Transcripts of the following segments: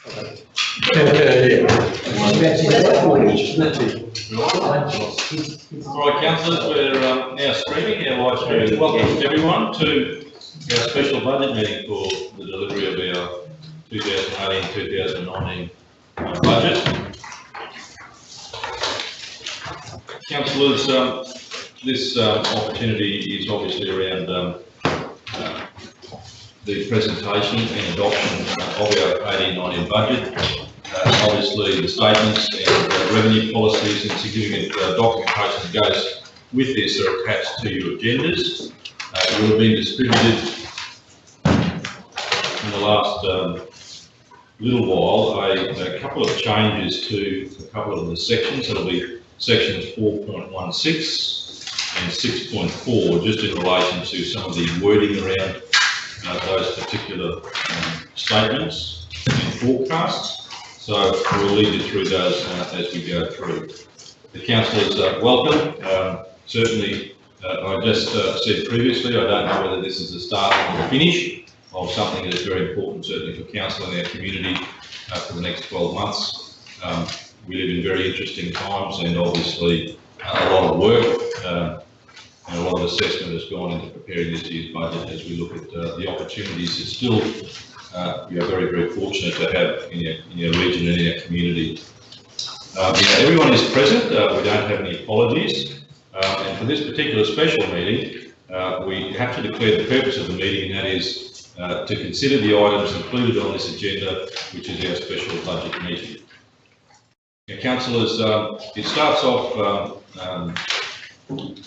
Alright, councillors, we're now streaming our live stream. Welcome everyone to our special budget meeting for the delivery of our 2018-2019 budget. Councillors, this opportunity is obviously around the presentation and adoption of our 18-19 budget. Obviously, the statements and revenue policies and significant documentation that goes with this are attached to your agendas. It will have been distributed in the last little while a couple of changes to a couple of the sections. That'll be sections 4.16 and 6.4, just in relation to some of the wording around those particular statements and forecasts. So we'll lead you through those as we go through. The councillors welcome. Certainly, I just said previously, I don't know whether this is the start or the finish of something that is very important, certainly for council in our community for the next 12 months. We live in very interesting times, and obviously a lot of work and a lot of assessment has gone into preparing this year's budget as we look at the opportunities that still we are very, very fortunate to have in our region and in our community. Everyone is present. We don't have any apologies. And for this particular special meeting, we have to declare the purpose of the meeting, and that is to consider the items included on this agenda, which is our special budget meeting. Now, councillors, it starts off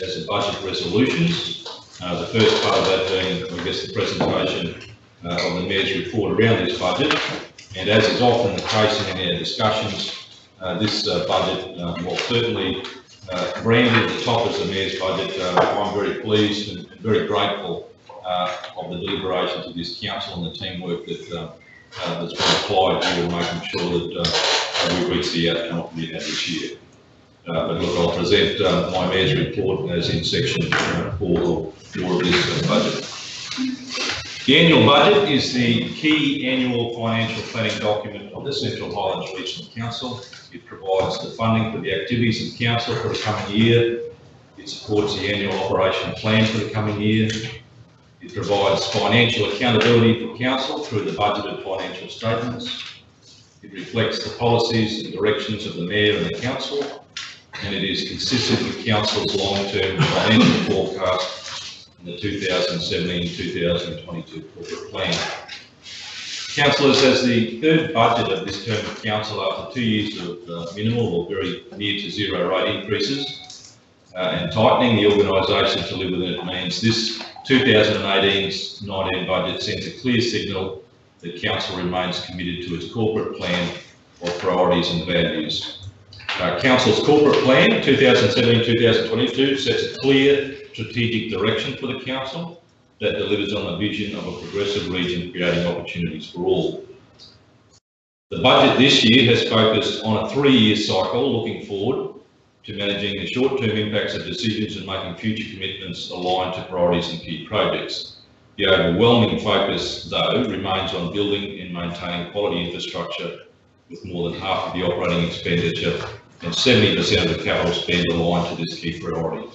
as a budget resolutions. The first part of that being, I guess, the presentation of the Mayor's report around this budget. And as is often the case in our discussions, this budget, while certainly branded at the top as the Mayor's budget, I'm very pleased and very grateful of the deliberations of this council and the teamwork that's been applied here in making sure that we reach the outcome that we had this year. But look, I'll present my Mayor's report as in section 4 of this budget. The annual budget is the key annual financial planning document of the Central Highlands Regional Council. It provides the funding for the activities of the council for the coming year. It supports the annual operation plan for the coming year. It provides financial accountability for council through the budgeted financial statements. It reflects the policies and directions of the Mayor and the council, and it is consistent with council's long-term financial forecast in the 2017-2022 corporate plan. Councillors, as the third budget of this term of council after 2 years of minimal or very near to zero rate increases and tightening the organisation to live within it, means this 2018-19 budget sends a clear signal that council remains committed to its corporate plan of priorities and values. Council's corporate plan 2017-2022 sets a clear strategic direction for the council that delivers on the vision of a progressive region creating opportunities for all. The budget this year has focused on a 3-year cycle looking forward to managing the short-term impacts of decisions and making future commitments aligned to priorities and key projects. The overwhelming focus, though, remains on building and maintaining quality infrastructure, with more than half of the operating expenditure and 70% of the capital spend aligned to this key priority.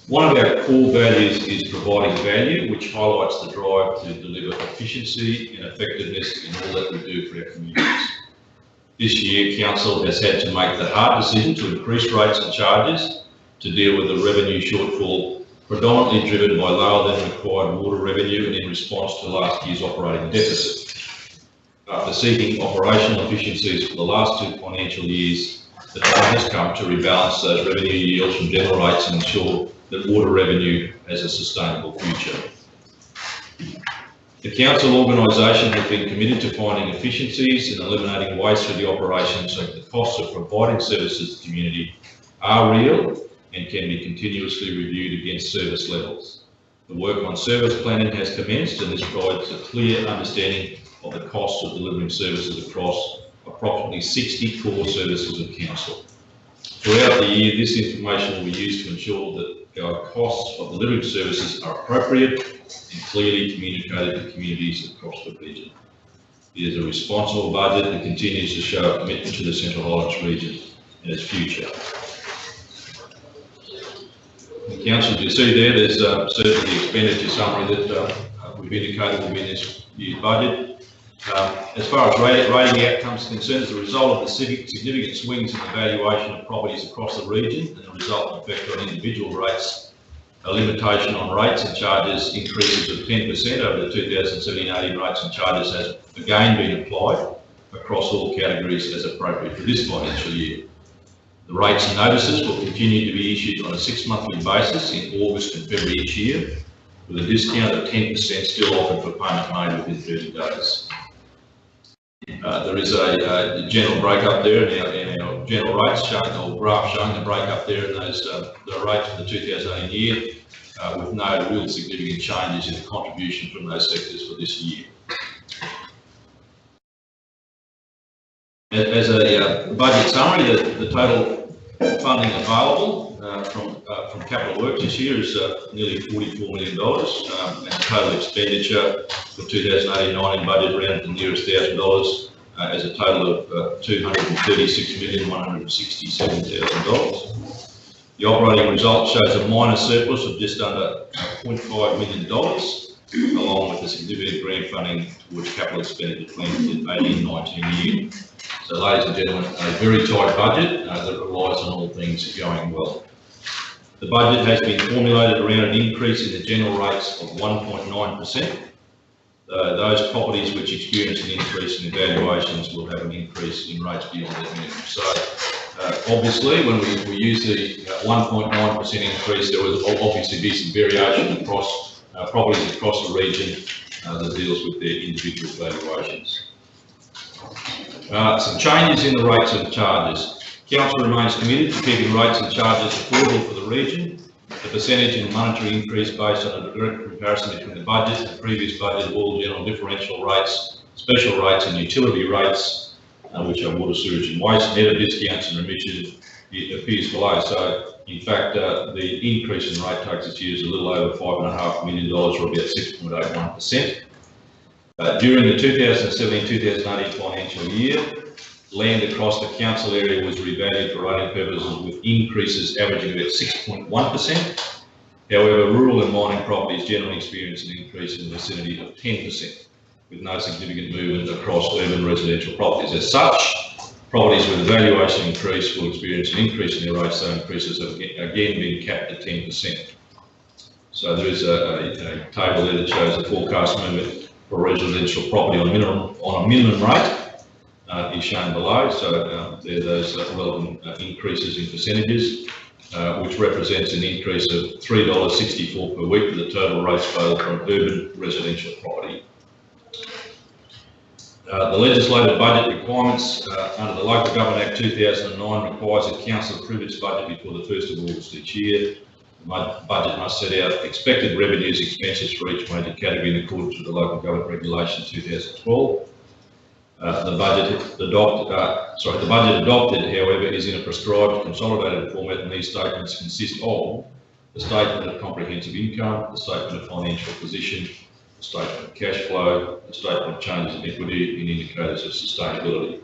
One of our core values is providing value, which highlights the drive to deliver efficiency and effectiveness in all that we do for our communities. This year, council has had to make the hard decision to increase rates and charges to deal with the revenue shortfall, predominantly driven by lower than required water revenue and in response to last year's operating deficit. After seeking operational efficiencies for the last 2 financial years, the time has come to rebalance those revenue yields from general rates and ensure that water revenue has a sustainable future. The council organisation has been committed to finding efficiencies and eliminating waste through the operation so that the costs of providing services to the community are real and can be continuously reviewed against service levels. The work on service planning has commenced, and this provides a clear understanding of the costs of delivering services across approximately 60 core services of council. Throughout the year, this information will be used to ensure that our costs of delivering services are appropriate and clearly communicated to communities across the region. It is a responsible budget that continues to show a commitment to the Central Highlands region and its future. Council, you see there's certainly the expenditure summary that we've indicated will be in this year's budget. As far as rating outcomes are concerned, as a result of the significant swings in the valuation of properties across the region and the resultant effect on individual rates, a limitation on rates and charges increases of 10% over the 2017-18 rates and charges has again been applied across all categories as appropriate for this financial year. The rates and notices will continue to be issued on a 6-monthly basis in August and February each year, with a discount of 10% still offered for payment made within 30 days. There is a general breakup there in our general rates showing, or graph showing the breakup there in those the rates for the 2018 year, with no real significant changes in the contribution from those sectors for this year. As a budget summary, the total funding available from capital works this year is nearly $44 million, and the total expenditure for 2018-19 budget around the nearest $1,000 as a total of $236,167,000. The operating result shows a minor surplus of just under $0.5 million, along with the significant grant funding towards capital expenditure planned for the 18-19 year. So, ladies and gentlemen, a very tight budget that relies on all things going well. The budget has been formulated around an increase in the general rates of 1.9%. Those properties which experience an increase in evaluations will have an increase in rates beyond that minimum. So, obviously, when we use the 1.9% increase, there will obviously be some variation across properties across the region that deals with their individual valuations. Some changes in the rates and charges. Council remains committed to keeping rates and charges affordable for the region. The percentage in monetary increase based on a direct comparison between the budget and the previous budget of all general differential rates, special rates and utility rates, which are water, sewage and waste, net of discounts and remission, it appears below. So, in fact, the increase in rate takes this year is a little over $5.5 million, or about 6.81%. During the 2017-2018 financial year, land across the council area was revalued for rating purposes with increases averaging about 6.1%. However, rural and mining properties generally experience an increase in the vicinity of 10%, with no significant movement across urban residential properties. As such, properties with a valuation increase will experience an increase in their rates, so increases have again been capped at 10%. So there is a table there that shows the forecast movement for residential property on a minimum rate. Is shown below, so there are those relevant increases in percentages, which represents an increase of $3.64 per week for the total rates paid from urban residential property. The legislative budget requirements under the Local Government Act 2009 requires that Council approve its budget before the 1st of August each year. The budget must set out expected revenues, expenses for each major category in accordance with the Local Government Regulation 2012. The budget adopted, however, is in a prescribed consolidated format, and these statements consist of the statement of comprehensive income, the statement of financial position, the statement of cash flow, the statement of changes in equity, and indicators of sustainability.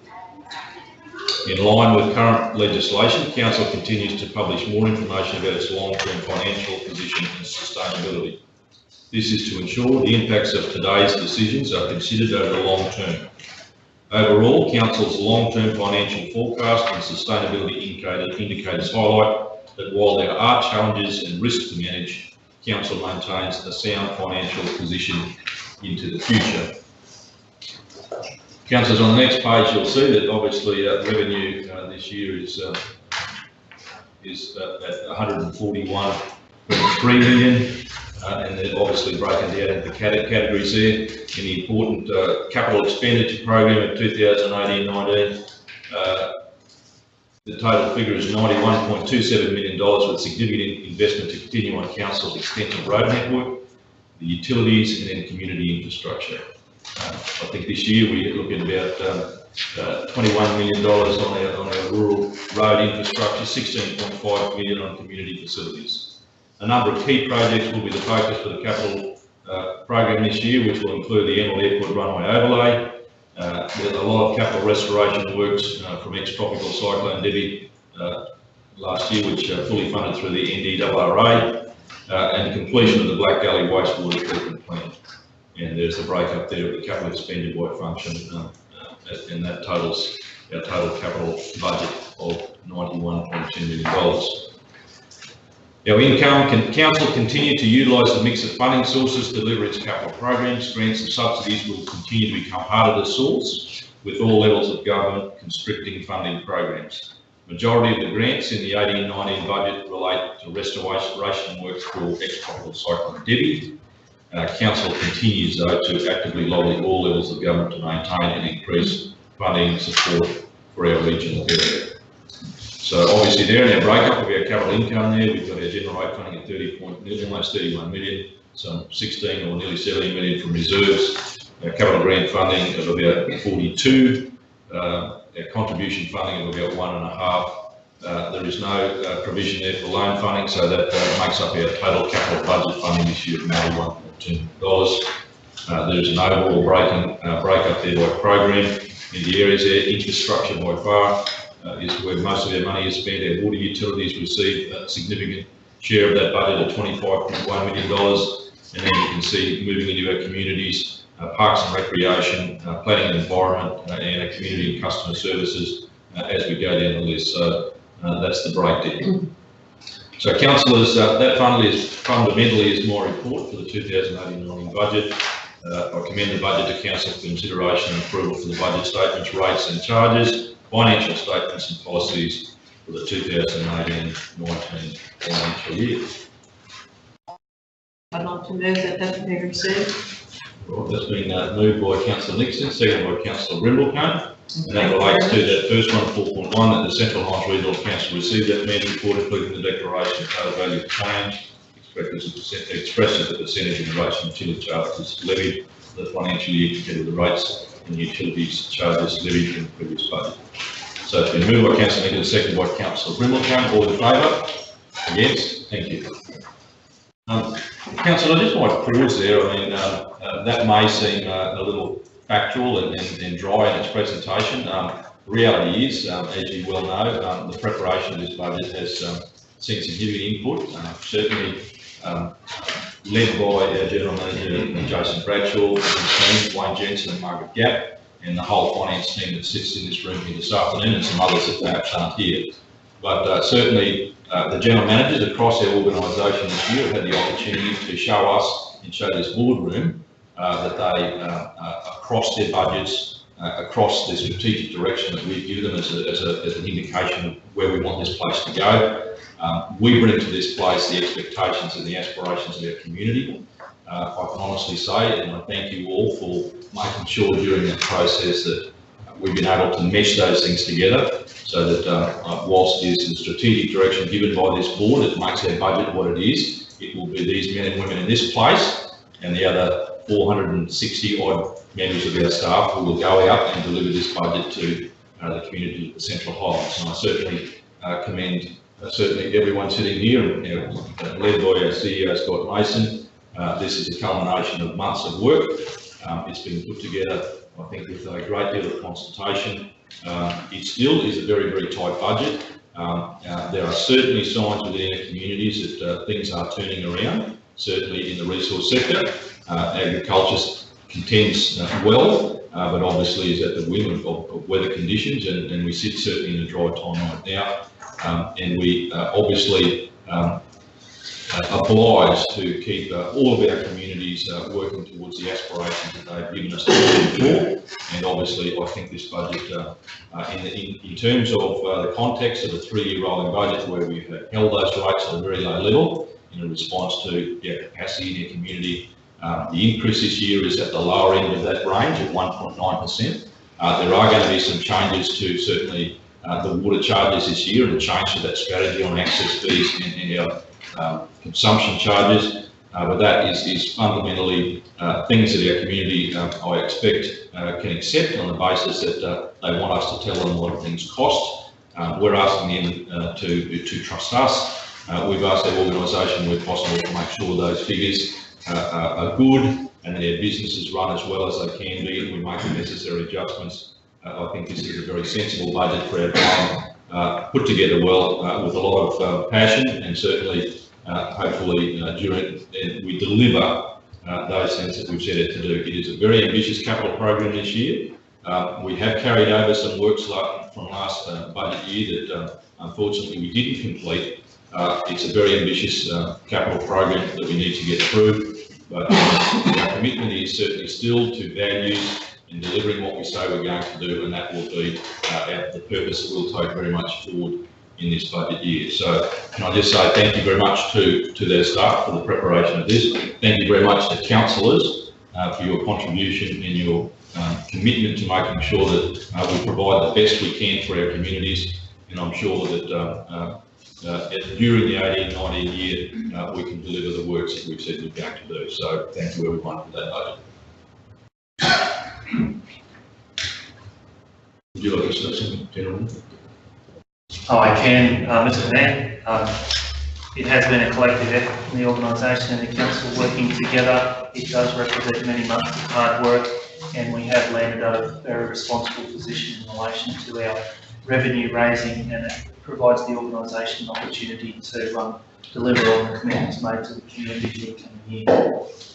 In line with current legislation, Council continues to publish more information about its long-term financial position and sustainability. This is to ensure the impacts of today's decisions are considered over the long term. Overall, Council's long-term financial forecast and sustainability indicators highlight that while there are challenges and risks to manage, Council maintains a sound financial position into the future. Councillors, on the next page you'll see that obviously revenue this year is at 141.3 million. And they're obviously broken down into categories there. In the important capital expenditure program of 2018-19, the total figure is $91.27 million, with significant investment to continue on Council's extensive road network, the utilities, and then community infrastructure. I think this year we're looking at about $21 million on our rural road infrastructure, $16.5 million on community facilities. A number of key projects will be the focus for the capital program this year, which will include the Emerald Airport runway overlay, With a lot of capital restoration works from ex-tropical cyclone Debbie last year, which fully funded through the NDRRA, and completion of the Black Gully wastewater treatment plant. And there's the breakup there of the capital expended by function, and that totals our total capital budget of $91.2 million. Our income, council continue to utilise the mix of funding sources to deliver its capital programs. Grants and subsidies will continue to become part of the source, with all levels of government constricting funding programs. Majority of the grants in the 18-19 budget relate to restoration works for ex-tropical cyclone Debbie. Council continues though to actively lobby all levels of government to maintain and increase funding support for our regional area. So obviously there in our breakup of our capital income there, we've got our general rate funding at almost 31 million, some 16 or nearly 17 million from reserves, our capital grant funding of about 42, our contribution funding of about 1.5. There is no provision there for loan funding, so that makes up our total capital budget funding this year of $91.2 million. There is an overall breakup there by program. In the areas there, infrastructure by far is where most of our money is spent. Our water utilities receive a significant share of that budget of $25.1 million. And then you can see moving into our communities, parks and recreation, planning and environment, and our community and customer services as we go down the list. So that's the breakdown. So councillors, that fundamentally is my report for the 2018-19 budget. I commend the budget to council for consideration and approval for the budget statements, rates and charges, financial statements and policies for the 2018-19 financial year. I'd like to move that be received. Right, that's been moved by Councillor Nixon, seconded by Councillor Brindlecombe. And that relates to that first one, 4.1, that the Central Highlands Regional Council received that meeting report, including the declaration of total value of claims, expresses the percentage in relation to utility charges levied for the financial year compared with the rates and utilities charges levied in the previous budget. So it's been moved by Councillor Nixon, seconded by Councillor Brindlecombe. All in favour? Yes, thank you. Councillor, I just might pause there. I mean, that may seem a little factual and dry in its presentation. The reality is, as you well know, the preparation of this budget has seen significant input, certainly led by our General Manager Jason Bradshaw, and team, Wayne Jensen and Margaret Gapp, and the whole finance team that sits in this room here this afternoon, and some others that perhaps aren't here. But certainly the General Managers across our organisation this year have had the opportunity to show us and show this boardroom that they, across their budgets, across the strategic direction that we've given them as an indication of where we want this place to go. We bring to this place the expectations and the aspirations of our community. I can honestly say, and I thank you all for making sure during that process that we've been able to mesh those things together so that whilst it is the strategic direction given by this board that makes our budget what it is, it will be these men and women in this place and the other 460 odd members of our staff who will go out and deliver this budget to the community of the Central Highlands. And I certainly commend certainly everyone sitting here, and led by our CEO Scott Mason. This is a culmination of months of work. It's been put together, I think, with a great deal of consultation. It still is a very, very tight budget. There are certainly signs within our communities that things are turning around, certainly in the resource sector. Agriculture contends well, but obviously is at the whim of weather conditions, and we sit certainly in a dry time right now. And we obviously obliged to keep all of our communities working towards the aspirations that they've given us for. And obviously, I think this budget, in terms of the context of a 3-year rolling budget where we've held those rates at a very low level in response to capacity in our community, the increase this year is at the lower end of that range at 1.9%. There are going to be some changes to certainly the water charges this year, and a change to that strategy on access fees and our consumption charges, but that is fundamentally things that our community, I expect, can accept on the basis that they want us to tell them what things cost. We're asking them to trust us. We've asked our organisation where possible to make sure those figures are good, and their businesses run as well as they can be, and we make the necessary adjustments. I think this is a very sensible budget for our time, put together well with a lot of passion, and certainly hopefully we deliver those things that we've set out to do. It is a very ambitious capital program this year. We have carried over some works from last budget year that unfortunately we didn't complete. It's a very ambitious capital program that we need to get through, but our commitment is certainly still to values in delivering what we say we're going to do, and that will be the purpose that we'll take very much forward in this budget year. So can I just say thank you very much to their staff for the preparation of this. Thank you very much to councillors for your contribution and your commitment to making sure that we provide the best we can for our communities, and I'm sure that during the 18-19 year we can deliver the works that we've said we're going to do. So thank you everyone for that budget. Would you like to say something, gentlemen? Oh, I can, Mr. Mayor. It has been a collective effort from the organisation and the council working together. It does represent many months of hard work, and we have landed at a very responsible position in relation to our revenue raising, and it provides the organisation an opportunity to deliver on the commitments made to the community for the coming year.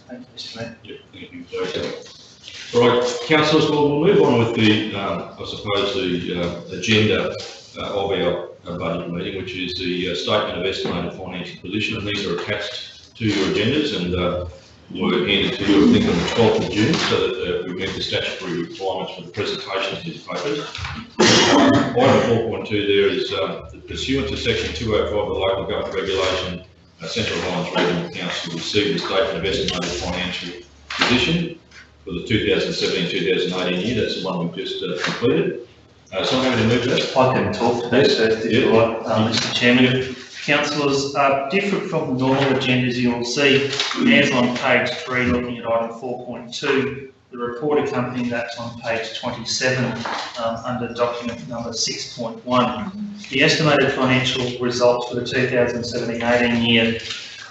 Thank you, Mr. Mayor. Yeah, thank you, Joseph. All right, councillors, we'll move on with the, I suppose, the agenda of our budget meeting, which is the statement of estimated financial position, and these are attached to your agendas and were handed to you, I think, on the 12th of June, so that we meet the statutory requirements for the presentation of these papers. Item 4.2 there is pursuant to section 205 of the Local Government Regulation, Central Highlands Regional Council received the statement of estimated financial position for the 2017-2018 year. That's the one we've just completed. So I'm going to move that. I can talk to that first, if you like, Mr. Chairman. Councillors, different from the normal agendas you'll see, as on page 3, looking at item 4.2, the report accompanying that's on page 27 under document number 6.1. The estimated financial results for the 2017-18 year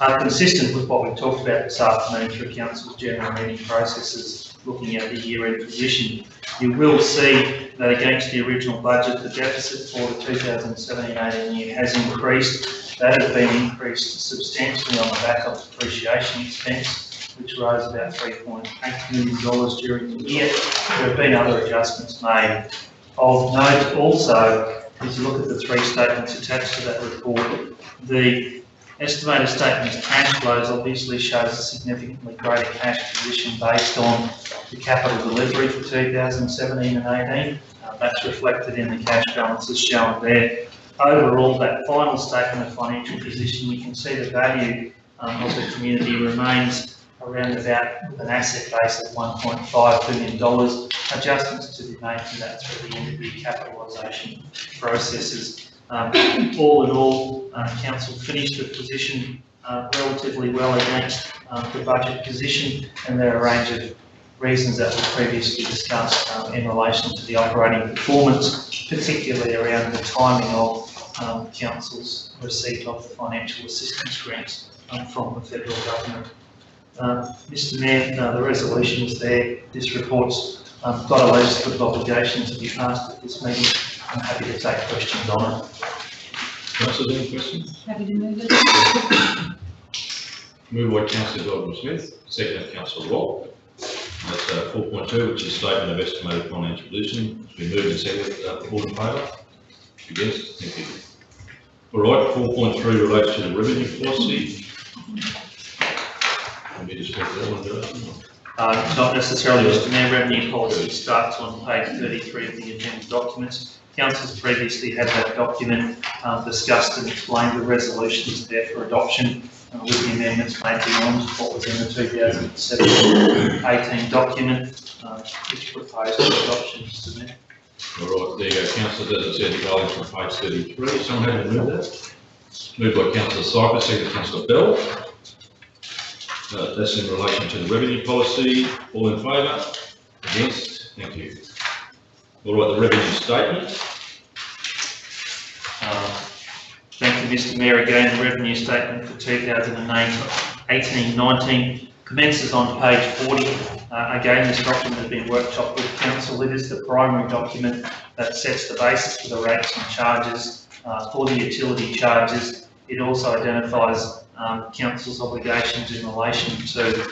are consistent with what we talked about this afternoon through Council's general meeting processes, looking at the year-end position. You will see that against the original budget, the deficit for the 2017-18 year has increased. That has been increased substantially on the back of depreciation expense, which rose about $3.8 million during the year. There have been other adjustments made. Of note also, if you look at the 3 statements attached to that report, the estimated statement of cash flows obviously shows a significantly greater cash position based on the capital delivery for 2017 and 18. That's reflected in the cash balances shown there. Overall, that final statement of financial position, we can see the value of the community remains around about an asset base of $1.5 billion. Adjustments to be made to that through the end of year capitalisation processes. All in all, Council finished the position relatively well against the budget position, and there are a range of reasons that were previously discussed in relation to the operating performance, particularly around the timing of Council's receipt of the financial assistance grants from the federal government. Mr. Mayor, the resolution is there. This report's got a legislative obligation to be passed at this meeting. I'm happy to take questions on it. Councillors, any questions? Happy to move it. Moved by Councillor Goldman-Smith, second by Councillor Robb. That's 4.2, which is statement of estimated financial position. It's been moved and seconded. All in favour? Against? Thank you. All right, 4.3 relates to the revenue policy. Let me just speak to that one, Joe. Not necessarily, Mr. Mayor. Revenue policy starts on page 33 of the agenda documents. Council's previously had that document discussed and explained. The resolution is there for adoption with the amendments made beyond what was in the 2017-18 document, which proposed for adoption, Mr. Mayor. All right, there you go, Councillors. As I said, going from page 33. Someone had to move that. Moved by Councillor Cypress, second by Councillor Bell. That's in relation to the revenue policy. All in favour? Against? Thank you. All right, the revenue statement. Thank you, Mr. Mayor. Again, the revenue statement for 2018-19 commences on page 40. Again, this document has been workshopped with council. It is the primary document that sets the basis for the rates and charges for the utility charges. It also identifies council's obligations in relation to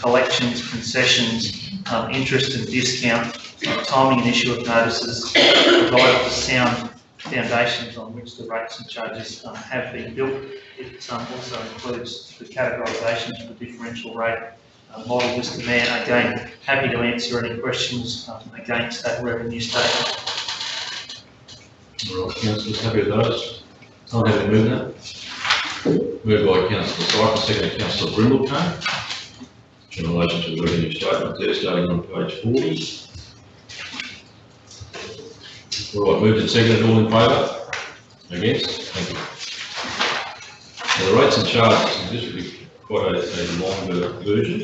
collections, concessions, interest and discount, timing and issue of notices, provide the sound foundations on which the rates and charges have been built. It also includes the categorisation of the differential rate model. Mr. Mayor, again, happy to answer any questions against that revenue statement. All right, councillors, happy with those? I'll have to move that. Moved by councillor Cycle, second by councillor Brindlecombe. In relation to the revenue statement, there starting on page 40. All right, moved and seconded, all in favour? Against? Thank you. Now, the rates and charges, this would be quite a longer version.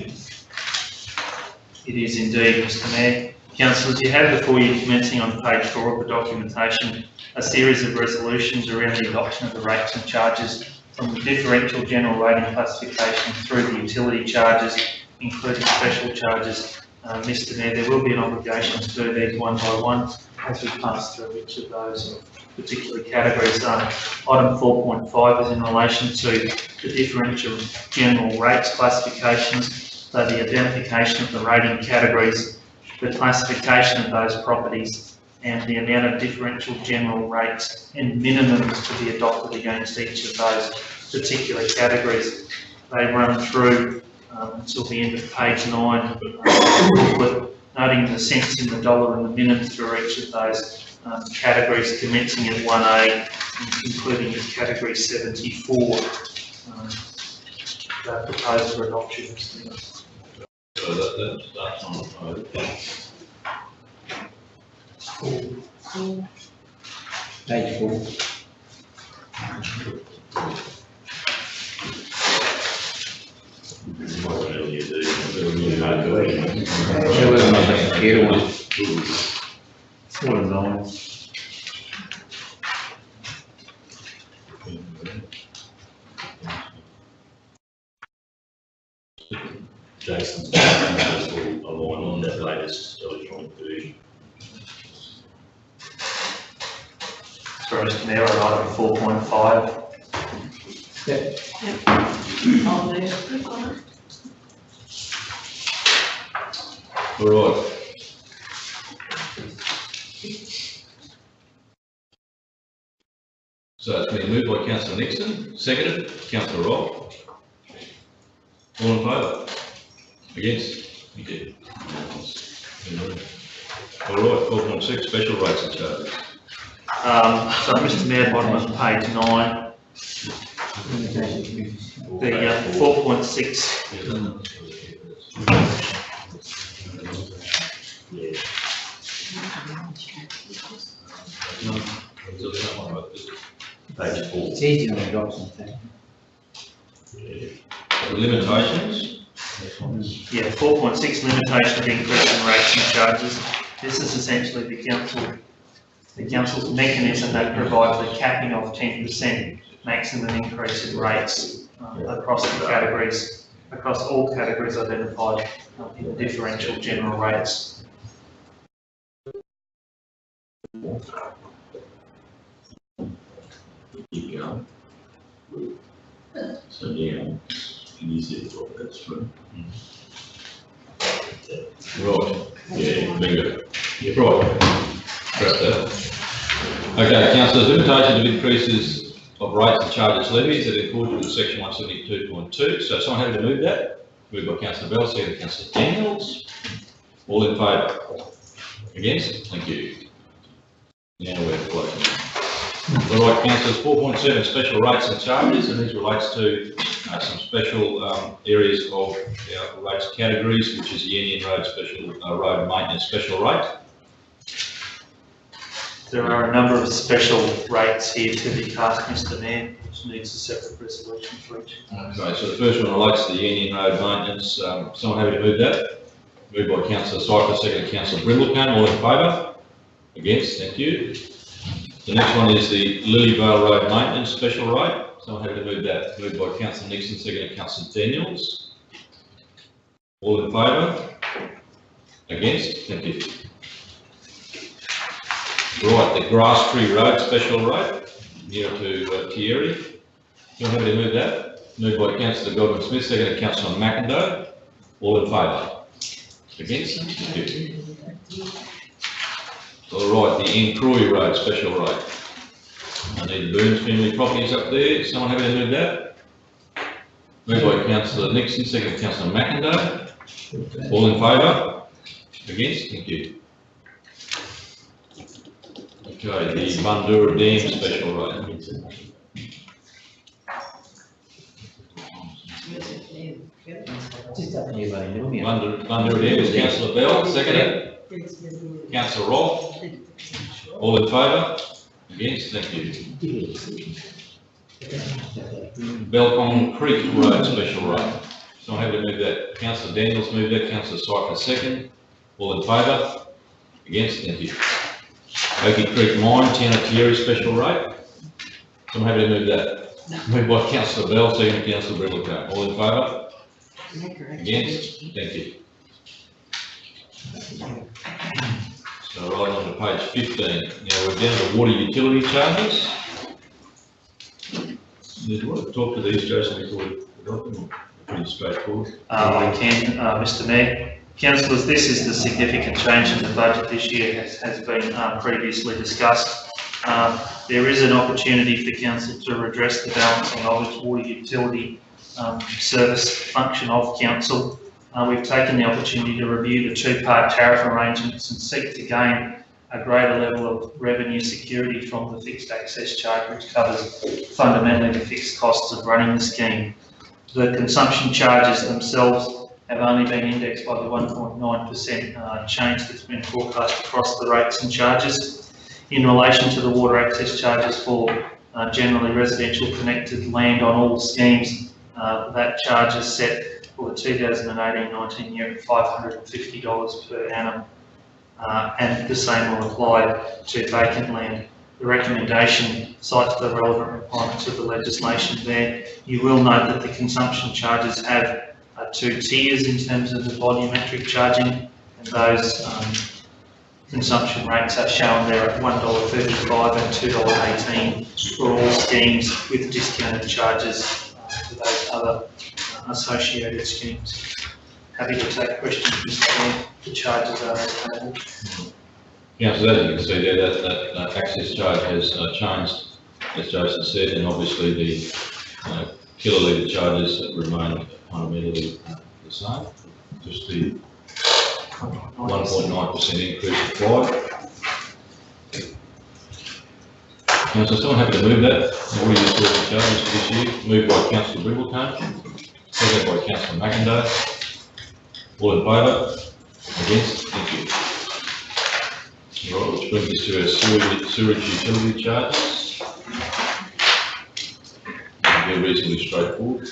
It is indeed, Mr. Mayor. Councillors, you have before you, commencing on page 4 of the documentation, a series of resolutions around the adoption of the rates and charges from the differential general rating classification through the utility charges, including special charges. Mr. Mayor, there will be an obligation to do these one by one as we pass through each of those particular categories. Item 4.5 is in relation to the differential general rates classifications, so the identification of the rating categories, the classification of those properties, and the amount of differential general rates and minimums to be adopted against each of those particular categories. They run through until the end of page 9 of the booklet, noting the cents in the dollar and the minutes for each of those categories, commencing at 1A and concluding at category 74. They're proposed for adoption. So that starts on Page 4. There was another computer one. What is on? Jason's will align on that latest electronic version. Sorry, Mr. Mayor, on item 4.5. I'll move on it. all right. So it's been moved by councillor Nixon, seconded, councillor Robb. All in favour? Against? Thank you. All right, 4.6, special rates and charges. So, Mr. Mayor, bottom of page 9, the 4.6. Page 4. It's easy on the document. The limitations. Yeah, 4.6, limitation of increase in rates and charges. This is essentially the council's mechanism that provides the capping of 10% maximum increase in rates across the categories, across all categories identified in the differential general rates. Keep going. So now, you said what that's right. Right. Yeah, Bingo. Right. Scrap that. Okay, councillors, limitation of increases of rates and charges levies that in accordance with section 172.2. So someone happy to move that? Moved by councillor Bell, seconded by councillor Daniels. All in favour? Against? Thank you. Now we're closing. All right, councillors, 4.7, special rates and charges, and these relates to some special areas of our rates categories, which is the Union Road Special Road Maintenance Special Rate. There are a number of special rates here to be passed, Mr. Mayor, which needs a separate resolution for each. Okay, so the first one relates to the Union Road Maintenance. Someone happy to move that? Moved by councillor Cycle, seconded councillor Brindlecombe. All in favour? Against? Thank you. The next one is the Lilyvale Road Maintenance Special Rate. Someone happy to move that? Moved by councillor Nixon, seconded councillor Daniels. All in favour? Against? Thank you. Right, the Grass Tree Road Special Road, near to CHRC. You're happy to move that? Moved by Councillor Godwin-Smith, seconded by Councillor McIndoe. All in favour? Against? Thank you. All right, the Encroy Road Special Road. I need the Burns family properties up there. Someone happy to move that? Moved by Councillor Nixon, second by Councillor McIndoe. All in favour? Against? Thank you. Okay, the Bundura Dam Special Road. Bundura Dam is Councillor Bell, seconded. Councillor Roth. All in favour? Against? Thank you. Belcon Creek Road Special Road. Someone happy to move that? Councillor Daniels moved that. Councillor Cypher second. All in favour? Against? Thank you. Oaky Creek Mine, Town of CHRC Special Road. Someone happy to move that? No. Moved by Councillor Bell, second by Councillor Brindlecombe. All in favour? Against? Thank you. So right on to page 15. Now we're down to water utility charges. Do you want to talk to these, Jason, before we adopt them? Pretty straightforward. I can, Mr Mayor. Councillors, this is the significant change in the budget this year, has been previously discussed. There is an opportunity for council to redress the balancing of its water utility service function of council. We've taken the opportunity to review the two-part tariff arrangements and seek to gain a greater level of revenue security from the fixed access charge, which covers fundamentally the fixed costs of running the scheme. The consumption charges themselves have only been indexed by the 1.9% change that's been forecast across the rates and charges. In relation to the water access charges for generally residential connected land on all schemes, that charge is set for the 2018-19 year at $550 per annum, and the same will apply to vacant land. The recommendation cites the relevant requirements of the legislation there. You will note that the consumption charges have two tiers in terms of the volumetric charging, and those consumption rates are shown there at $1.35 and $2.18 for all schemes, with discounted charges for those other associated schemes. Happy to take questions, Mr. Mayor. The charges are available. Councillor, as you can see there, that access charge has changed, as Jason said, and obviously the kilolitre charges remain fundamentally the same. Just the 1.9% increase applied. Councillor, someone happy to move that? Water utility charges for this year, moved by Councillor Brindlecombe, seconded by Councillor McIndoe. All in favour? Against? Thank you. Right, which brings us to our sewage utility charges. They're reasonably straightforward.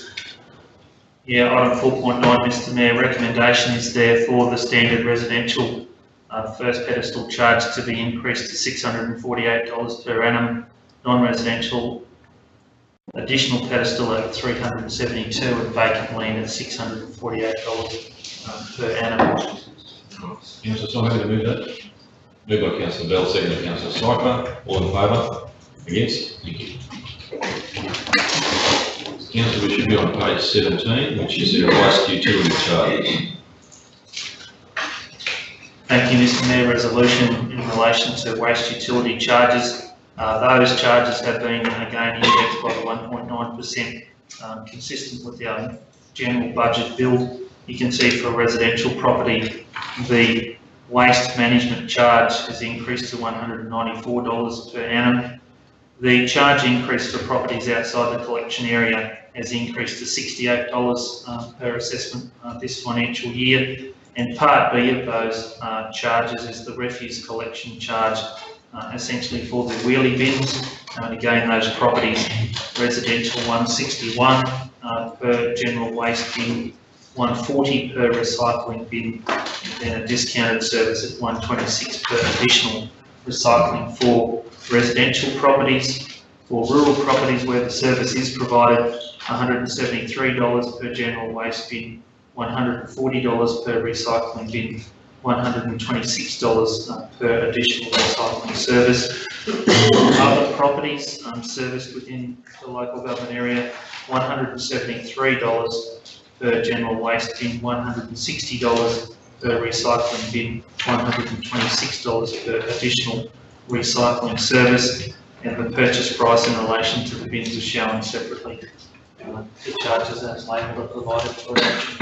Yeah, item 4.9, Mr Mayor, recommendation is there for the standard residential first pedestal charge to be increased to $648 per annum, non-residential additional pedestal at $372 and vacant land at $648 per annum. Councillor, someone happy to move that? Moved by Councillor Bell, seconded by Councillor Cypher. All in favour? Against? Thank you. Councillor, we should be on page 17, which is the waste utility charges. Thank you, Mr Mayor. Resolution in relation to waste utility charges. Those charges have been again indexed by the 1.9%, consistent with the general budget build. You can see for a residential property, the waste management charge has increased to $194 per annum. The charge increase for properties outside the collection area has increased to $68 per assessment this financial year. And part B of those charges is the refuse collection charge, essentially for the wheelie bins. And again, those properties, residential 161 per general waste bin, 140 per recycling bin, and then a discounted service at 126 per additional recycling for residential properties. For rural properties where the service is provided, $173 per general waste bin, $140 per recycling bin, $126 per additional recycling service. Other properties serviced within the local government area, $173 per general waste bin, $160 per recycling bin, $126 per additional recycling service, and the purchase price in relation to the bins is shown separately. The charges as labelled are provided for action.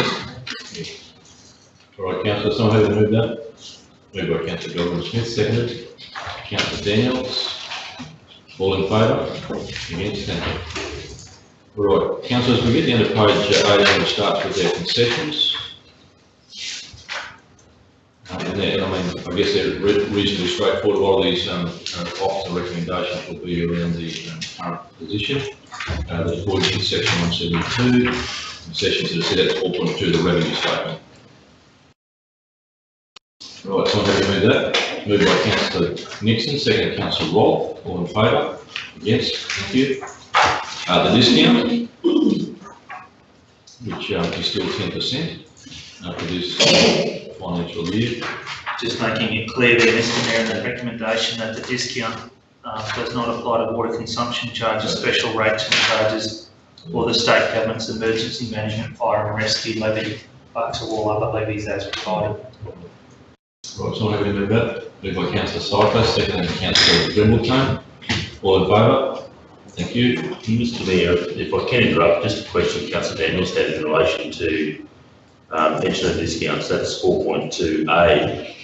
All right, councillor, someone have to move that? Moved by councillor Goldman-Smith, seconded. Councillor Daniels. All in favour? Against? Thank you. All right, councillors, we get down to page 18, which starts with their concessions. And I mean, I guess they're reasonably straightforward. A lot of these officer recommendations will be around the current position. The according to section 172, concessions that are set at 4.2 of the revenue statement. Right, so I'm going to move that. Moved by councillor Nixon, second councillor Roll. All in favour? Against? Thank you. The discount, which is still 10% for this financial year. Just making it clear there, Mr Mayor, in that recommendation that the discount does not apply to water consumption charges, special rates and charges, or the state government's emergency management, fire and rescue levy, but to all other levies as provided. Right, so I'm going to move that. Moved by councillor Cyclist, second by councillor Grimbletown. All in favour? Thank you. Mr Mayor, if I can interrupt, just a question councillor Daniels had in relation to pensioner discounts. That's 4.2A.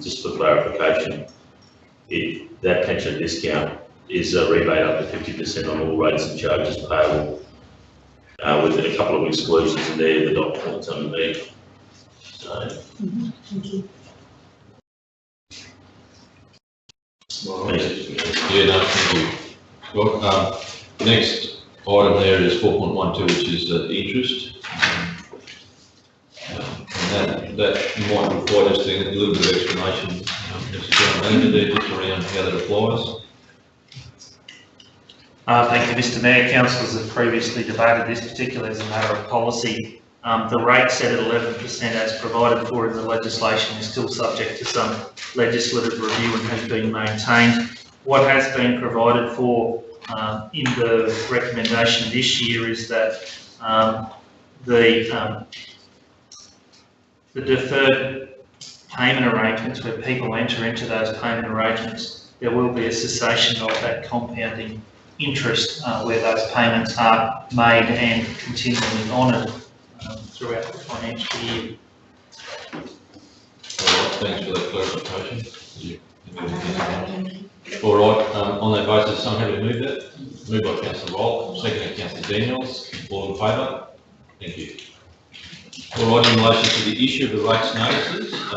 Just for clarification, if that pensioner discount is a rebate up to 50% on all rates and charges payable, with a couple of exclusions in there, the dot points underneath. So, Thank you. Yeah, no, thank you. Well, next item there is 4.12, which is interest. And that might require just a little bit of explanation, Mr. General Manager, there, just around how that applies. Thank you, Mr Mayor. Councillors have previously debated this, particularly as a matter of policy. The rate set at 11% as provided for in the legislation is still subject to some legislative review and has been maintained. What has been provided for in the recommendation this year is that the deferred payment arrangements, where people enter into those payment arrangements, there will be a cessation of that compounding interest where those payments are made and continually honoured throughout the financial year. All right, thanks for that clarification. All right, on that basis, someone have to move that. Moved by councillor Roll, second by councillor Daniels. All in favour? Thank you. All right, in relation to the issue of the rates notices, I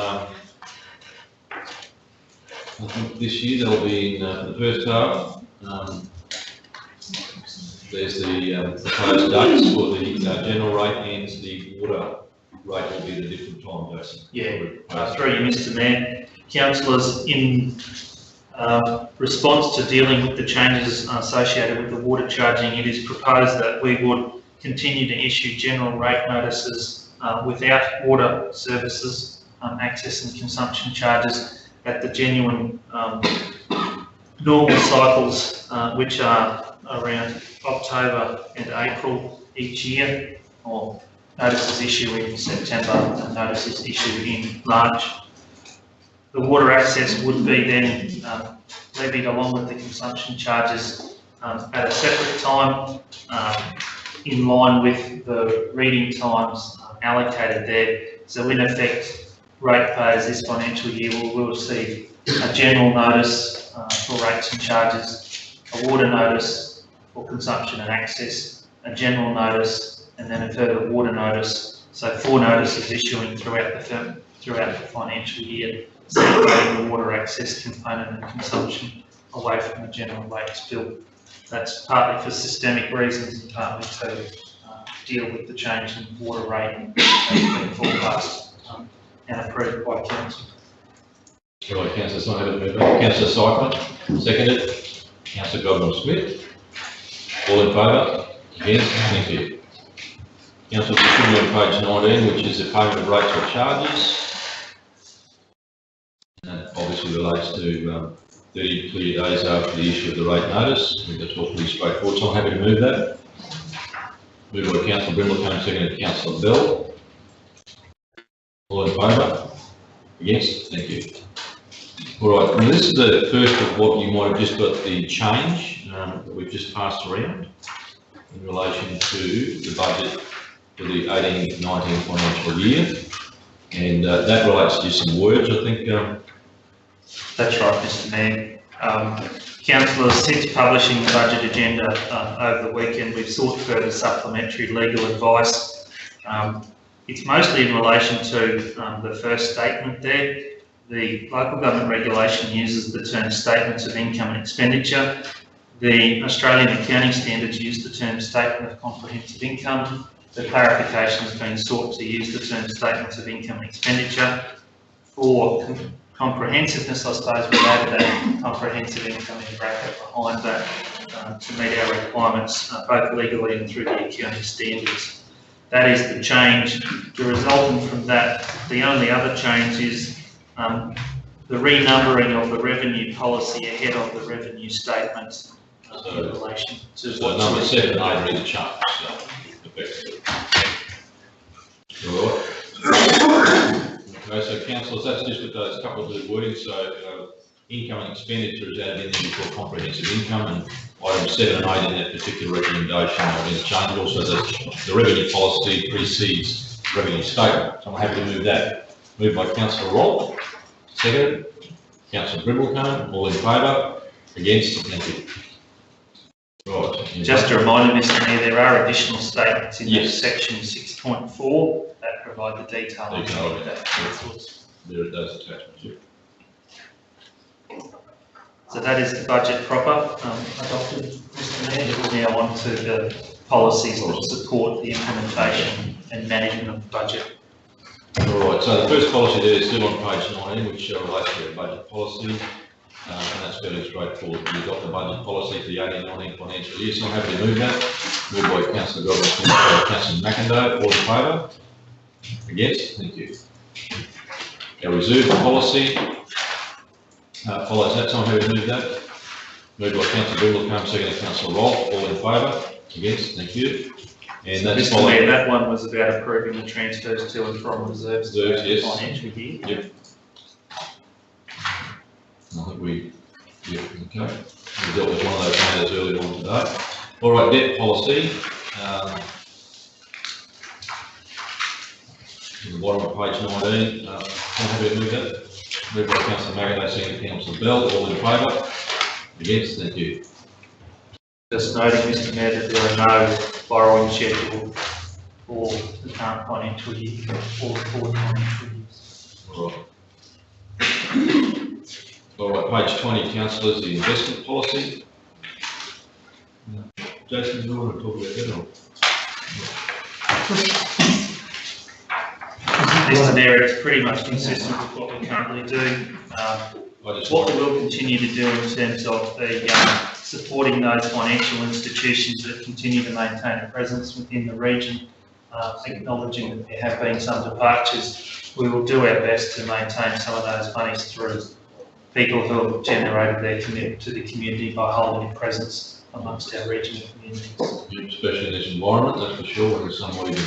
think this year they'll be in the first half. There's the proposed dates for the general rate and the water rate will be at a different time, Jason. Yeah, through you, Mr Mayor. Councillors, in response to dealing with the changes associated with the water charging, it is proposed that we would continue to issue general rate notices without water services, access and consumption charges at the genuine normal cycles, which are around October and April each year, or notices issue in September and notices issued in March. The water access would be then levied along with the consumption charges at a separate time in line with the reading times allocated there. So in effect, ratepayers this financial year will receive a general notice for rates and charges, a water notice for consumption and access, a general notice, and then a further water notice. So 4 notices issuing throughout the financial year, separating the water access component and consumption away from the general rates bill. That's partly for systemic reasons and partly to deal with the change in water rate that's been forecast and approved by council. All right, councillor Simon, councillor Cyclone, seconded. Councillor Goldman-Smith. All in favour? Against? Thank you. Councillor, continue on page 19, which is the payment of rates or charges. And that obviously relates to 30 clear days after the issue of the rate notice. I think that's all pretty straightforward, so I'm happy to move that. Moved by Councillor Brindle, seconded Councillor Bell. All in favour? Against? Thank you. All right, and this is the first of what you might have just got the change that we've just passed around in relation to the budget for the 18-19 financial year. And that relates to just some words, I think. That's right, Mr Mayor. Councillors, since publishing the budget agenda over the weekend, we've sought further supplementary legal advice. It's mostly in relation to the first statement there. The local government regulation uses the term statements of income and expenditure. The Australian accounting standards use the term statement of comprehensive income. The clarification has been sought to use the term statements of income and expenditure. For comprehensiveness, I suppose we've added that comprehensive income in bracket behind that to meet our requirements both legally and through the accounting standards. That is the change. The resultant from that, the only other change is the renumbering of the revenue policy ahead of the revenue statement in relation to so number 7 and 8 are in the chart. Effectively. All right. Okay, so councillors, that's just with those couple of little wordings. So income and expenditure is added in there before comprehensive income, and items 7 and 8 in that particular recommendation are being changed. Also, the revenue policy precedes revenue statement. So I'm happy to move that. Moved by Councillor Roll, seconded. Councillor Brimblecombe, all in favour? Against? Thank you. Right. Just a reminder, Mr Mayor, there are additional statements in yes. section 6.4 that provide the detail on that. There are those attachments. Yeah. So that is the budget proper adopted, Mr Mayor. We now on to the policies that support the implementation and management of the budget. All right, so the first policy there is still on page 19, which relates to the budget policy, and that's fairly straightforward. You've got the budget policy for the 18-19 financial year, so I'm happy to move that. Moved by Councillor Godwin, Councillor McIndoe, all in favour? Against? Thank you. Our reserve policy follows that, so I'm happy to move that. Moved by Councillor Brindlecombe, seconded Councillor Rolfe, all in favour? Against? Thank you. And that's Mr Mayor, that one was about approving the transfers to and from reserves for the yes. financial year. Yep. I think we, yep, okay. We dealt with one of those matters earlier on today. All right, debt policy. At the bottom of page 19, I'm happy to move that. Moved by Councillor McIndoe, seconded Councillor Bell, all in favour? Against? Thank you. Just noting, Mr Mayor, that there are no borrowing scheduled for the current financial year or forward financial years. All right. All right, page 20, councillors, the investment policy. Jason, do you want to talk about that? Or? Mr Mayor, it's pretty much consistent with what we currently do. What we will continue to do in terms of the supporting those financial institutions that continue to maintain a presence within the region, acknowledging that there have been some departures, we will do our best to maintain some of those monies through people who have generated their commitment to the community by holding a presence amongst our regional communities. Especially in this environment, that's for sure, there's some way to.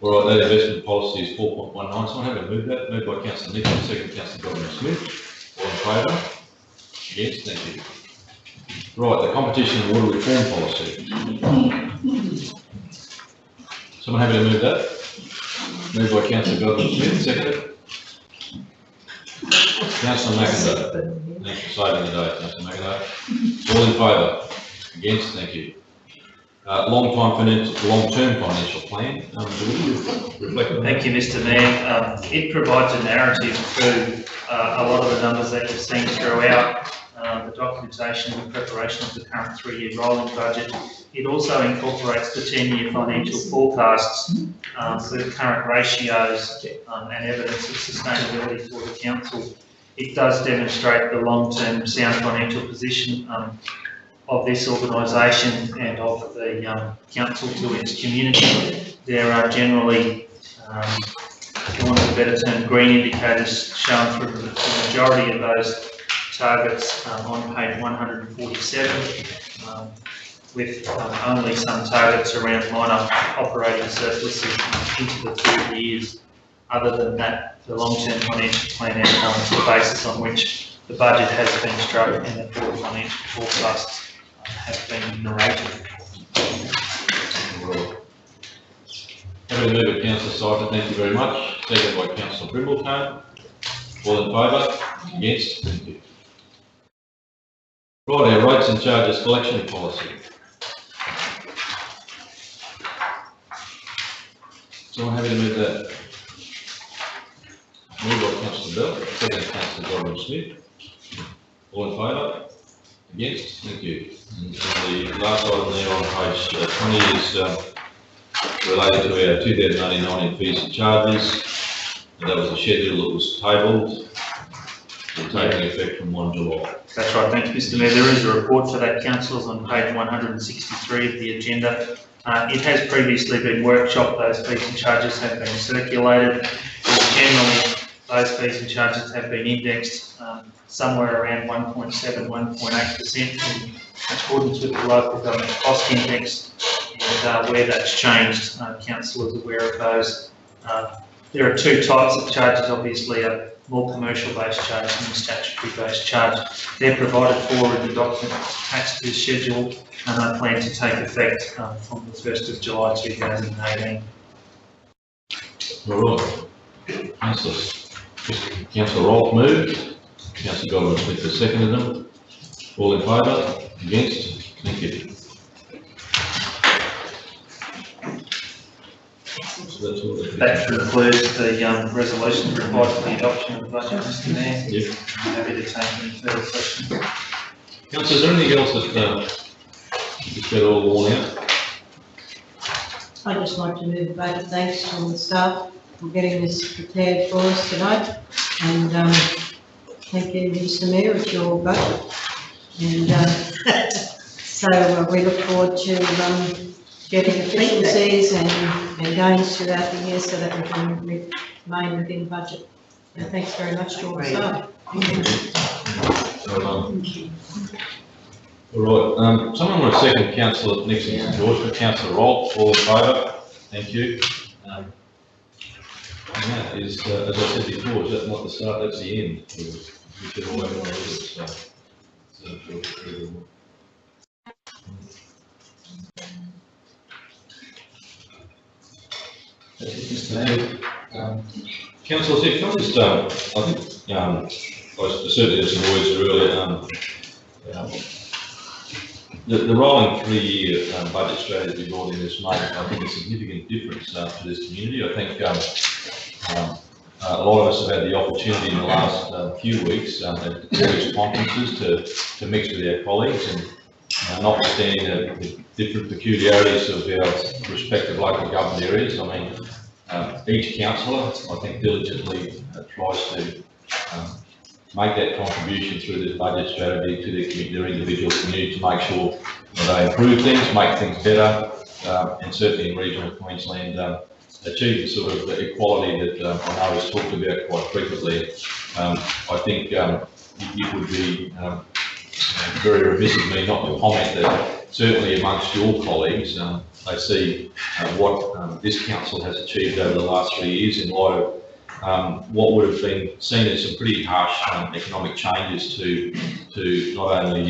All right, that investment policy is 4.19, so I'm happy to move that. Moved by Councillor Nichols, second Councillor Godwin Smith. All in favour? Against? Thank you. Right, the competition and water reform policy. Someone happy to move that? Moved by Councillor Godwin Smith, seconded. Councillor McIndoe. Thanks for saving the day, Councillor McIndoe. All in favour? Against? Thank you. Long-term financial plan. Thank you, Mr Mayor. It provides a narrative to a lot of the numbers that you've seen throughout the documentation and preparation of the current 3-year rolling budget. It also incorporates the 10-year financial forecasts for the current ratios and evidence of sustainability for the council. It does demonstrate the long-term sound financial position of this organisation and of the council to its community. there are generally, for want of a better term, green indicators shown through the majority of those targets on page 147, with only some targets around minor operating surpluses into the 2 years. Other than that, the long-term financial plan outcomes, the basis on which the budget has been struck and the forward financial forecasts have been narrated. Having moved by Councillor Syphon, thank you very much. Second by Councillor Brimbletone. All in favour? Against? Thank you. Right, our rates and charges collection policy. Someone happy to move that? Moved by Councillor Bell, second Councillor Godwin Smith. All in favour? Against? Thank you. And the last item there on page 20 is related to our 2018-19 fees and charges. And that was a schedule that was tabled and taking effect from 1 July. That's right, thanks Mr Mayor. There is a report for that, councillors, on page 163 of the agenda. It has previously been workshopped, those fees and charges have been circulated. Generally, those fees and charges have been indexed somewhere around 1.7, 1.8% in accordance with the local government cost index. And where that's changed, council is aware of those. There are 2 types of charges, obviously, a more commercial-based charge and a statutory-based charge. They're provided for in the document tax schedule, and I plan to take effect from the 1st of July 2018. All right. Councillor Rolfe moved. Councillor Godwin Smith has seconded them. All in favour? Against? Thank you. So that's all That concludes the resolution required for the adoption of the budget, Mr Mayor. Yep. I'm happy to take any further questions. Councillor, is there anything else that just got all worn out? I'd just like to move a vote of thanks to all the staff for getting this prepared for us tonight. And thank you, Mr Mayor, it's your vote. And so we look forward to getting efficiencies and gains throughout the year so that we can remain within budget. And thanks very much to all the staff. All right. Someone want to second Councillor Nixon's endorsement. Councillor Rolfe, all in favour? Thank you. And that is, as I said before, is that not the start? That's the end. We should all have one of it. That's it, Mr Mayor. Councillor, can I just, I think, I certainly had some words earlier. The rolling 3-year budget strategy we brought in this month, I think, a significant difference to this community. I think a lot of us have had the opportunity in the last few weeks at various conferences to mix with our colleagues, and notwithstanding the different peculiarities of our respective local government areas, I mean, each councillor, I think, diligently tries to make that contribution through this budget strategy to their individual community to make sure that they improve things, make things better, and certainly in regional Queensland achieve the sort of equality that I know is talked about quite frequently. I think it would be very remiss of me not to comment that certainly amongst your colleagues, they see what this council has achieved over the last 3 years in light of what would have been seen as some pretty harsh economic changes to not only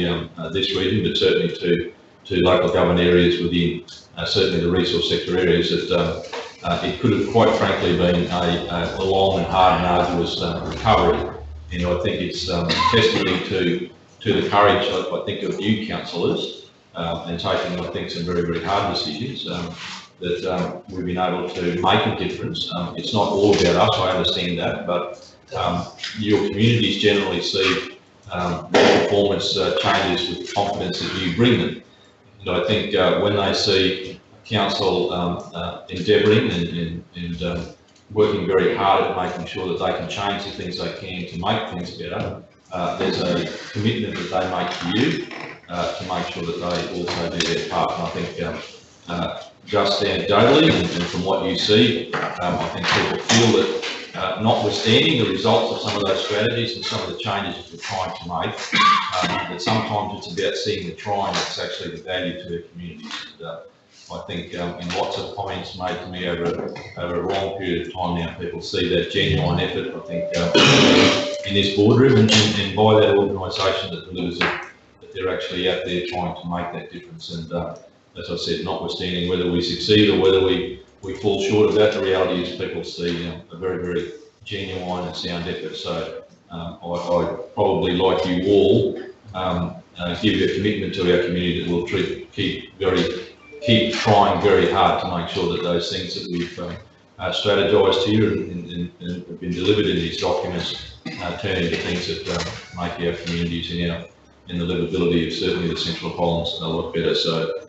this region, but certainly to local government areas within certainly the resource sector areas that it could have quite frankly been a long and hard and arduous recovery. And I think it's testimony to the courage, I think, of you councillors and taking, I think, some very, very hard decisions that we've been able to make a difference. It's not all about us, I understand that, but your communities generally see the performance changes with the confidence that you bring them. And I think when they see council endeavouring and working very hard at making sure that they can change the things they can to make things better, there's a commitment that they make to you to make sure that they also do their part. And I think just anecdotally and from what you see, I think people feel that notwithstanding the results of some of those strategies and some of the changes we're trying to make, that sometimes it's about seeing the try and it's actually the value to their communities. And, I think in lots of comments made to me over a long period of time now, people see that genuine effort, I think, in this boardroom and by that organisation that delivers it, that they're actually out there trying to make that difference. And as I said, notwithstanding whether we succeed or whether we fall short of that, the reality is people see a very, very genuine and sound effort. So I probably, like you all, give you a commitment to our community that we'll keep trying very hard to make sure that those things that we've strategised here and have been delivered in these documents turn into things that make our communities in the livability of certainly the Central Highlands a lot better. So,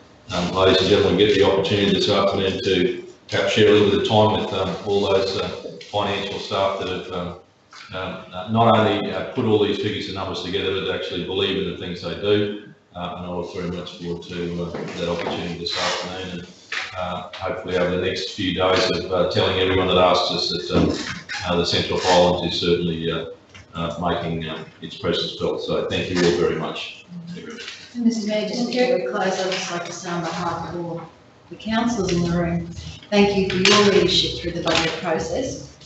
ladies and gentlemen, we get the opportunity this afternoon to perhaps share a little bit of time with all those financial staff that have not only put all these figures and numbers together, but actually believe in the things they do. And I look very much forward to that opportunity this afternoon, and hopefully over the next few days of telling everyone that asks us that the Central Highlands is certainly making its presence felt. So thank you all very much. And Mrs. Mayor, just before we close, I'd just like to say on behalf of all the councillors in the room, thank you for your leadership through the budget process.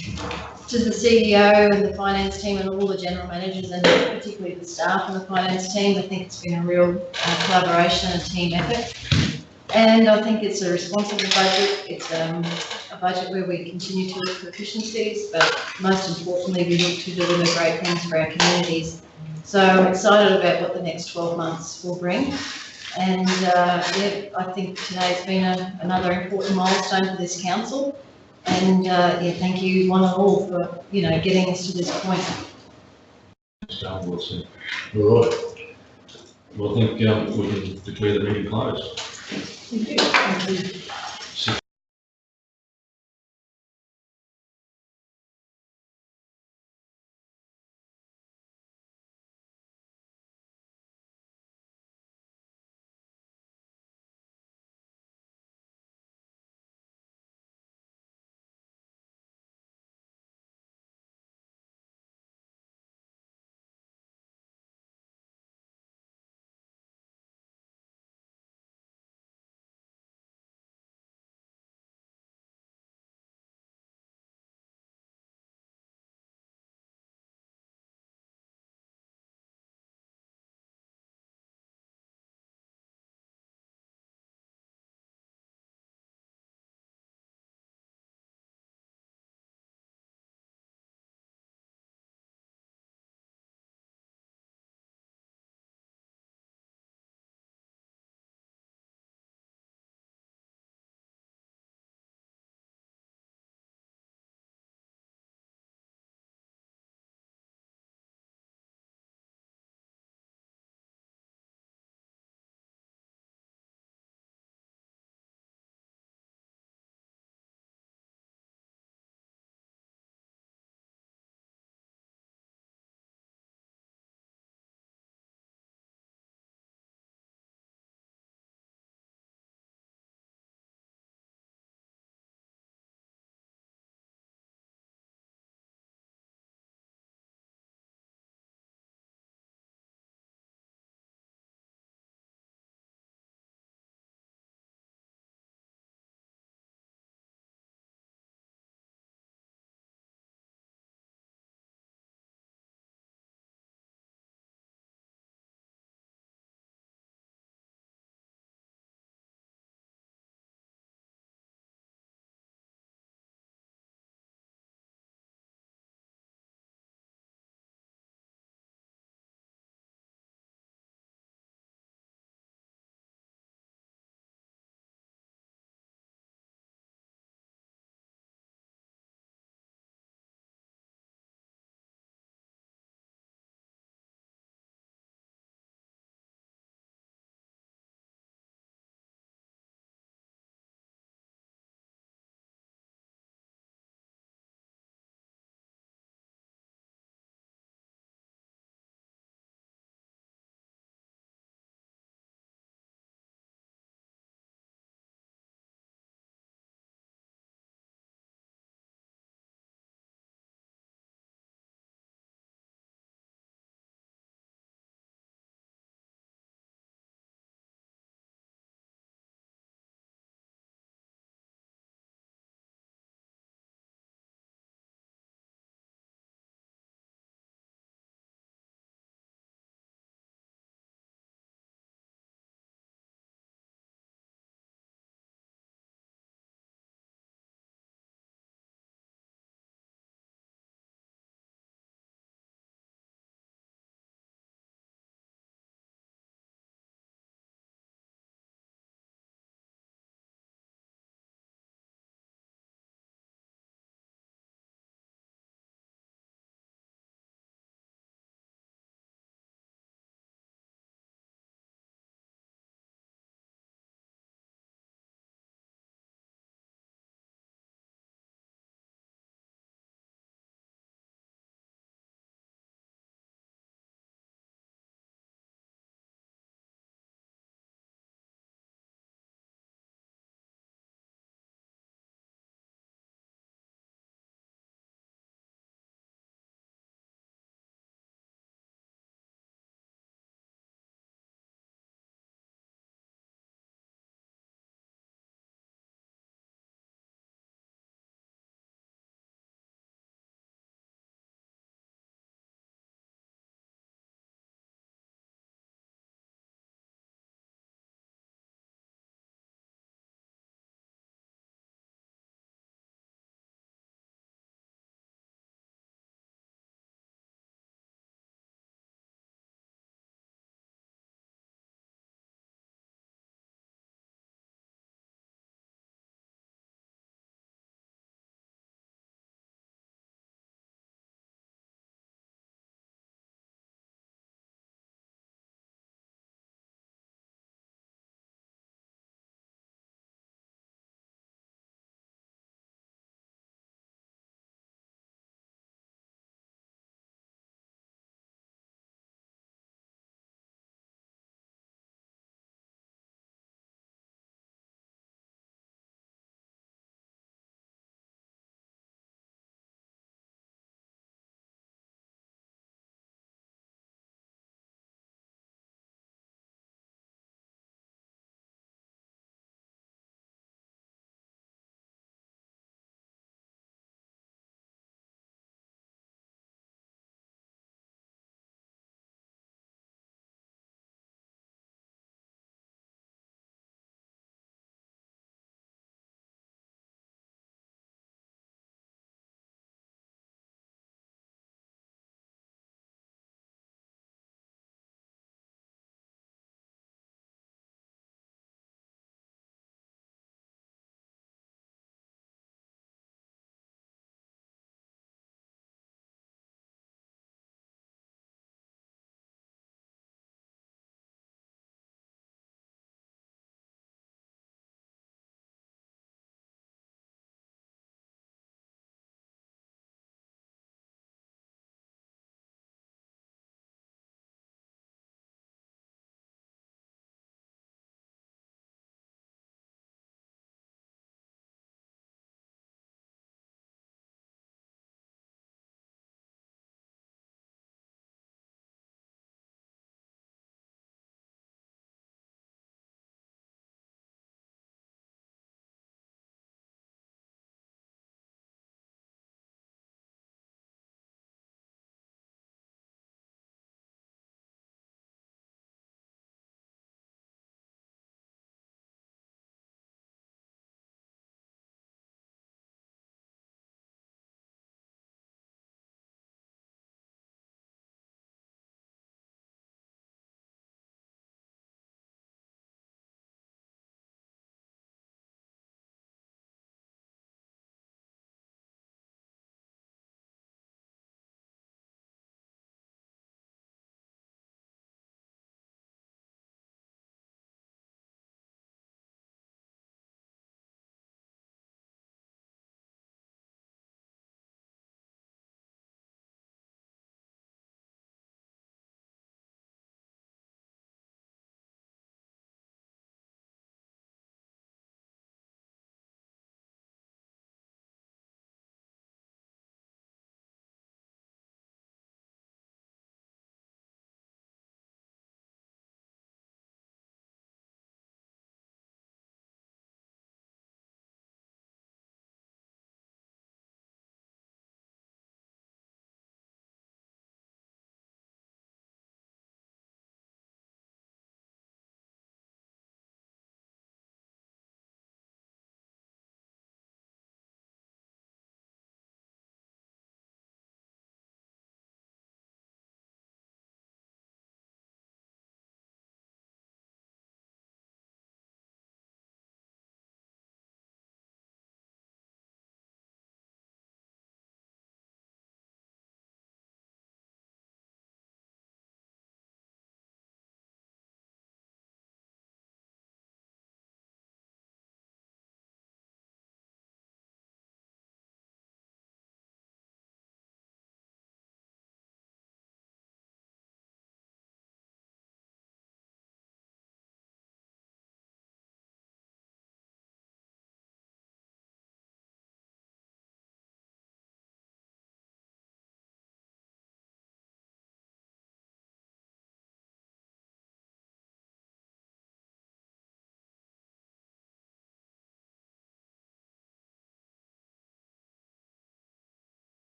To the CEO and the finance team and all the general managers and particularly the staff and the finance team, I think it's been a real collaboration and team effort. And I think it's a responsible budget. It's a budget where we continue to look for efficiencies, but most importantly, we look to deliver great things for our communities. So I'm excited about what the next 12 months will bring. And yeah, I think today's been another important milestone for this council. And yeah, thank you one and all for, getting us to this point. All right. Well, I think we can declare the meeting closed. Thank you.